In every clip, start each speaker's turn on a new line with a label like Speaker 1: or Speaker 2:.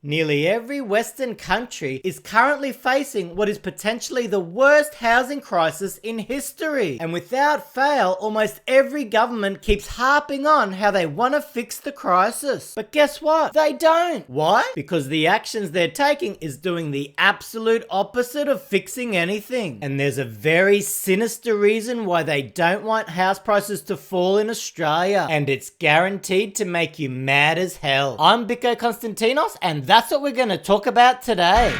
Speaker 1: Nearly every Western country is currently facing what is potentially the worst housing crisis in history. And without fail, almost every government keeps harping on how they want to fix the crisis. But guess what? They don't. Why? Because the actions they're taking is doing the absolute opposite of fixing anything. And there's a very sinister reason why they don't want house prices to fall in Australia. And it's guaranteed to make you mad as hell. I'm Biko Konstantinos, and that's what we're going to talk about today.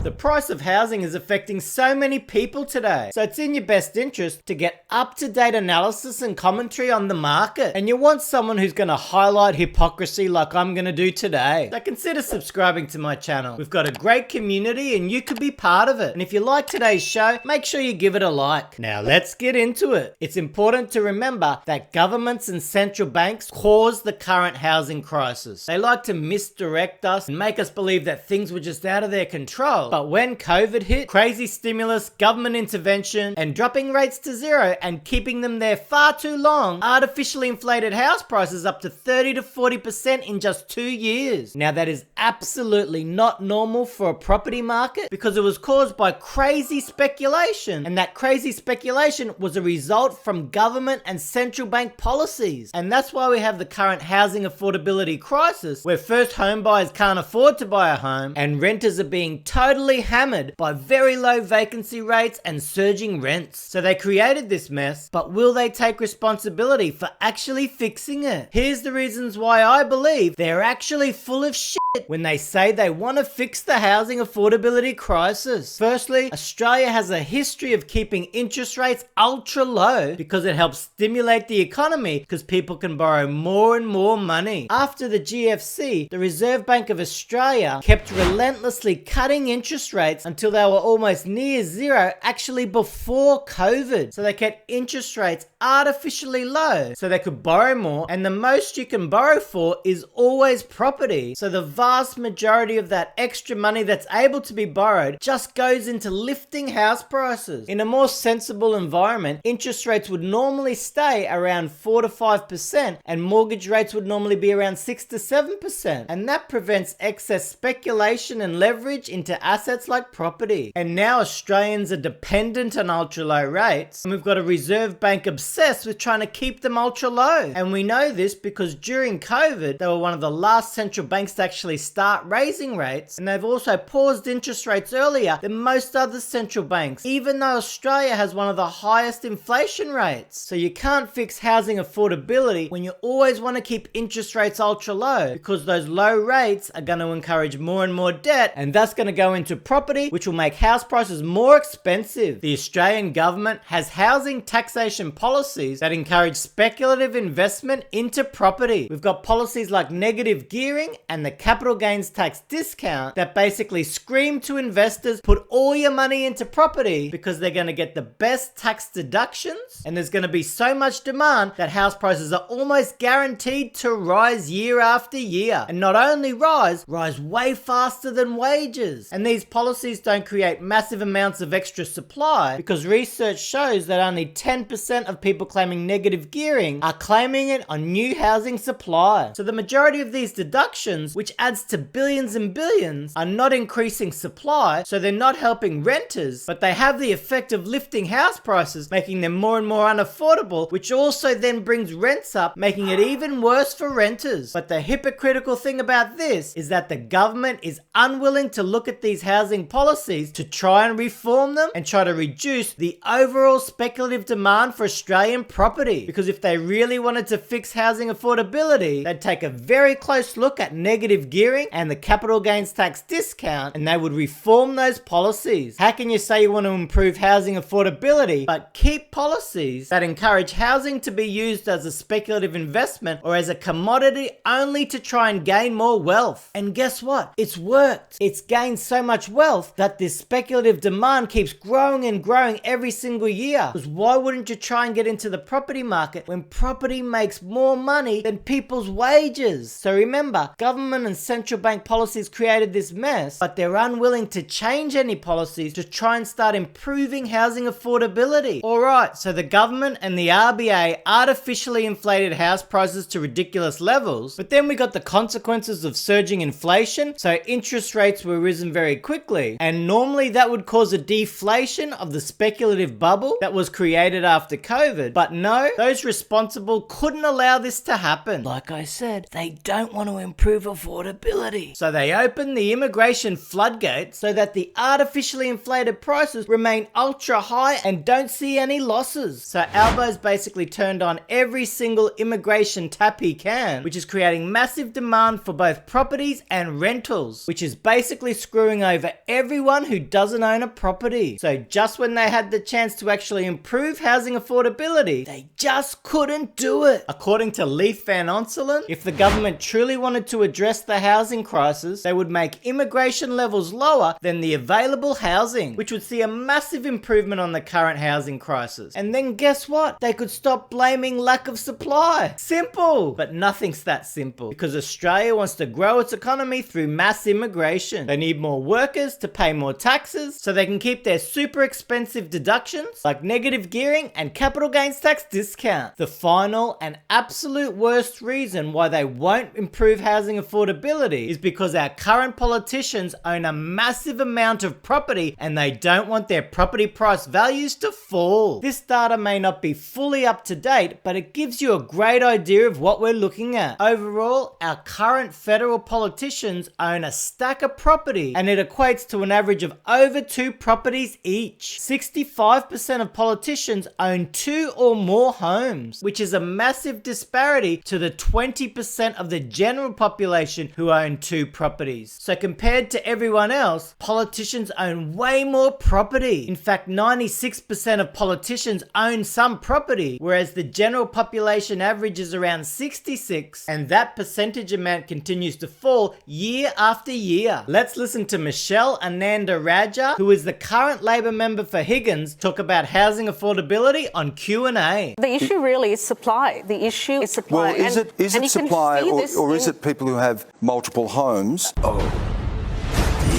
Speaker 1: The price of housing is affecting so many people today, so it's in your best interest to get up-to-date analysis and commentary on the market. And you want someone who's going to highlight hypocrisy like I'm going to do today. So consider subscribing to my channel. We've got a great community and you could be part of it. And if you like today's show, make sure you give it a like. Now let's get into it. It's important to remember that governments and central banks cause the current housing crisis. They like to misdirect us and make us believe that things were just out of their control. But when COVID hit, crazy stimulus, government intervention, and dropping rates to zero and keeping them there far too long, artificially inflated house prices up to 30 to 40% in just 2 years. Now that is absolutely not normal for a property market because it was caused by crazy speculation. And that crazy speculation was a result from government and central bank policies. And that's why we have the current housing affordability crisis, where first home buyers can't afford to buy a home and renters are being totally hammered by very low vacancy rates and surging rents. So they created this mess, but will they take responsibility for actually fixing it? Here's the reasons why I believe they're actually full of shit when they say they want to fix the housing affordability crisis. Firstly, Australia has a history of keeping interest rates ultra low because it helps stimulate the economy because people can borrow more and more money. After the GFC, the Reserve Bank of Australia kept relentlessly cutting interest rates until they were almost near zero, actually before COVID. So they kept interest rates artificially low so they could borrow more, and the most you can borrow for is always property. So the vast majority of that extra money that's able to be borrowed just goes into lifting house prices. In a more sensible environment, interest rates would normally stay around 4 to 5% and mortgage rates would normally be around 6 to 7%. And that prevents excess speculation and leverage into assets like property. And now Australians are dependent on ultra low rates, and we've got a Reserve Bank obsessed with trying to keep them ultra low. And we know this because during COVID, they were one of the last central banks to actually start raising rates, and they've also paused interest rates earlier than most other central banks, even though Australia has one of the highest inflation rates. So you can't fix housing affordability when you always want to keep interest rates ultra low, because those low rates are going to encourage more and more debt, and that's going to go into property, which will make house prices more expensive. The Australian government has housing taxation policies that encourage speculative investment into property. We've got policies like negative gearing and the capital gains tax discount that basically scream to investors, put all your money into property because they're going to get the best tax deductions, and there's going to be so much demand that house prices are almost guaranteed to rise year after year. And not only rise way faster than wages. And these policies don't create massive amounts of extra supply because research shows that only 10% of people claiming negative gearing are claiming it on new housing supply. So the majority of these deductions, which adds to billions and billions, are not increasing supply, so they're not helping renters, but they have the effect of lifting house prices, making them more and more unaffordable, which also then brings rents up, making it even worse for renters. But the hypocritical thing about this is that the government is unwilling to look at these housing policies to try and reform them and try to reduce the overall speculative demand for Australian property. Because if they really wanted to fix housing affordability, they'd take a very close look at negative gearing and the capital gains tax discount, and they would reform those policies. How can you say you want to improve housing affordability but keep policies that encourage housing to be used as a speculative investment or as a commodity only to try and gain more wealth? And guess what? It's worked. It's gained so much much wealth that this speculative demand keeps growing and growing every single year. Because why wouldn't you try and get into the property market when property makes more money than people's wages? So remember, government and central bank policies created this mess, but they're unwilling to change any policies to try and start improving housing affordability. Alright, so the government and the RBA artificially inflated house prices to ridiculous levels, but then we got the consequences of surging inflation, so interest rates were risen very quickly, and normally that would cause a deflation of the speculative bubble that was created after COVID, but no, those responsible couldn't allow this to happen. Like I said, they don't want to improve affordability. So they opened the immigration floodgates so that the artificially inflated prices remain ultra high and don't see any losses. So Albo's basically turned on every single immigration tap he can, which is creating massive demand for both properties and rentals, which is basically screwing over everyone who doesn't own a property. So just when they had the chance to actually improve housing affordability, they just couldn't do it. According to Leif Van Onselen, if the government truly wanted to address the housing crisis, they would make immigration levels lower than the available housing, which would see a massive improvement on the current housing crisis. And then guess what? They could stop blaming lack of supply. Simple! But nothing's that simple, because Australia wants to grow its economy through mass immigration. They need more workers to pay more taxes so they can keep their super expensive deductions like negative gearing and capital gains tax discount. The final and absolute worst reason why they won't improve housing affordability is because our current politicians own a massive amount of property and they don't want their property price values to fall. This data may not be fully up to date, but it gives you a great idea of what we're looking at. Overall, our current federal politicians own a stack of property and it equates to an average of over 2 properties each. 65% of politicians own 2 or more homes, which is a massive disparity to the 20% of the general population who own 2 properties. So compared to everyone else, politicians own way more property. In fact, 96% of politicians own some property, whereas the general population average is around 66, and that percentage amount continues to fall year after year. Let's listen to Michelle Ananda Raja, who is the current Labor member for Higgins, talk about housing affordability on Q&A.
Speaker 2: The issue really is supply. The issue is supply.
Speaker 3: Well, is it supply or is it people who have multiple homes? Oh,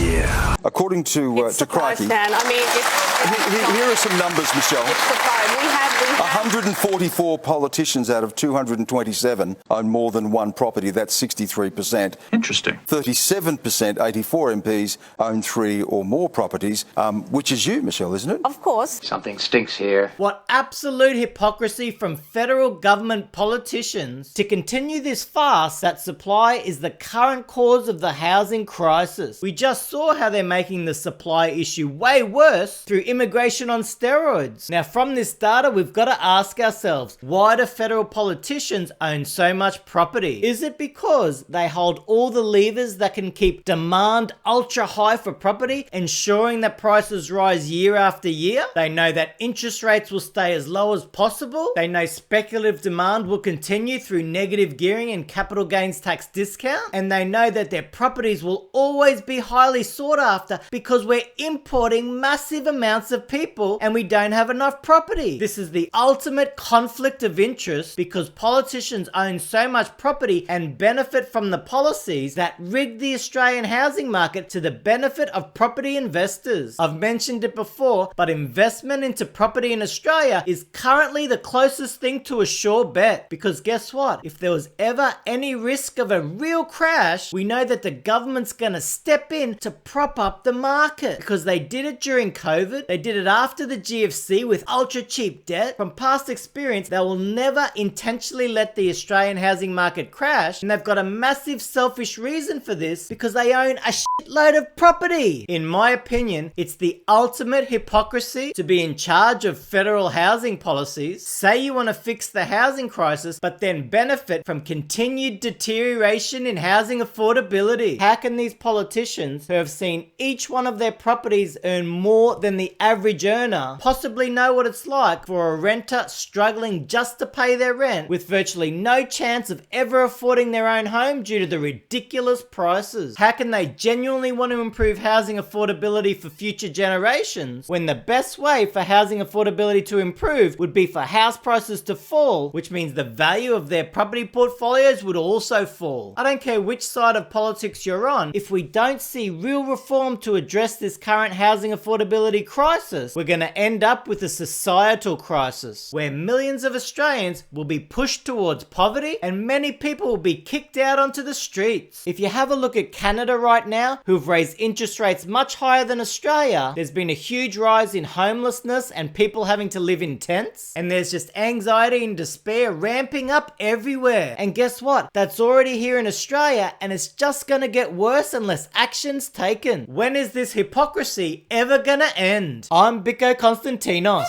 Speaker 3: yeah. According to Crikey,
Speaker 2: Stan. I mean,
Speaker 3: here are some numbers, Michelle.
Speaker 2: It's supply. We have
Speaker 3: 144 politicians out of 227 own more than one property. That's 63%.
Speaker 4: Interesting.
Speaker 3: 37%, 84 MPs, own 3 or more properties, which is you, Michelle, isn't it?
Speaker 2: Of course.
Speaker 4: Something stinks here.
Speaker 1: What absolute hypocrisy from federal government politicians to continue this farce that supply is the current cause of the housing crisis. We just saw how they're making the supply issue way worse through immigration on steroids. Now, from this data, we've got to ask ourselves, why do federal politicians own so much property? Is it because they hold all the levers that can keep demand ultra high for property, ensuring that prices rise year after year? They know that interest rates will stay as low as possible. They know speculative demand will continue through negative gearing and capital gains tax discount. And they know that their properties will always be highly sought after because we're importing massive amounts of people and we don't have enough property. This is the ultimate conflict of interest because politicians own so much property and benefit from the policies that rig the Australian housing market to the benefit of property investors. I've mentioned it before, but investment into property in Australia is currently the closest thing to a sure bet, because guess what? If there was ever any risk of a real crash, we know that the government's gonna step in to prop up the market, because they did it during COVID, they did it after the GFC with ultra cheap debt. From past experience, they will never intentionally let the Australian housing market crash, and they've got a massive selfish reason for this because they own a shitload of property. In my opinion, it's the ultimate hypocrisy to be in charge of federal housing policies, say you want to fix the housing crisis, but then benefit from continued deterioration in housing affordability. How can these politicians who have seen seen each one of their properties earn more than the average earner possibly know what it's like for a renter struggling just to pay their rent with virtually no chance of ever affording their own home due to the ridiculous prices. How can they genuinely want to improve housing affordability for future generations when the best way for housing affordability to improve would be for house prices to fall, which means the value of their property portfolios would also fall? I don't care which side of politics you're on, if we don't see real reform to address this current housing affordability crisis, we're going to end up with a societal crisis where millions of Australians will be pushed towards poverty and many people will be kicked out onto the streets. If you have a look at Canada right now, who've raised interest rates much higher than Australia, there's been a huge rise in homelessness and people having to live in tents, and there's just anxiety and despair ramping up everywhere. And guess what? That's already here in Australia, and it's just gonna get worse unless action's taken. When is this hypocrisy ever gonna end? I'm Biko Konstantinos.